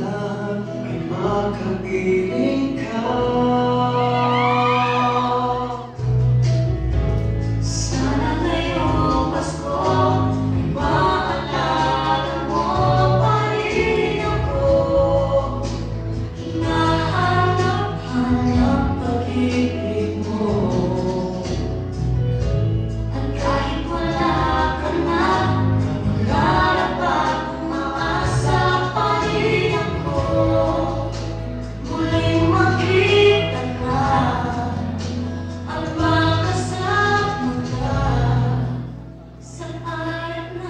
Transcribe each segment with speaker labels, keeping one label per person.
Speaker 1: lahat ay makapiling ka.
Speaker 2: Sana ngayong Pasko ay maalala mo pa rin ako. Hinahanap-hanap pag-ibig mo. At kahit wala ka na, maglalapag umaasa pa rin ako. Muling makita ka at makasama ka sa araw ng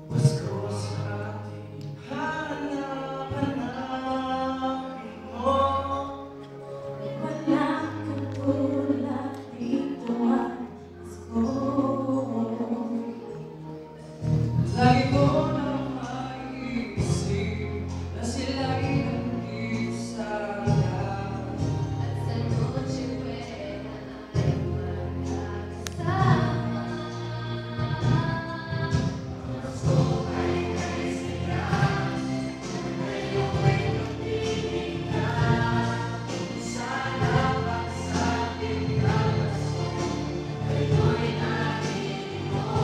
Speaker 1: Pasko sa ating hanap-hanapin mo.
Speaker 2: wala kang tulad dito at Pasko.
Speaker 1: Lagi ko nang maiisip na sila'y nag-iisaya.
Speaker 2: At sa noche buena ay magkakasama. Pasko ay kaisiyan, ngayon ay pag-ibig ka. Sana pagsapit ka Pasko, ngayon natin mo.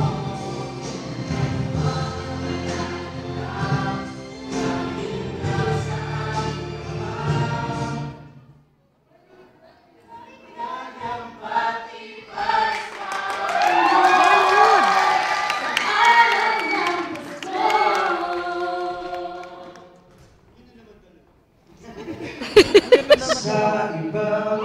Speaker 1: Sa ibang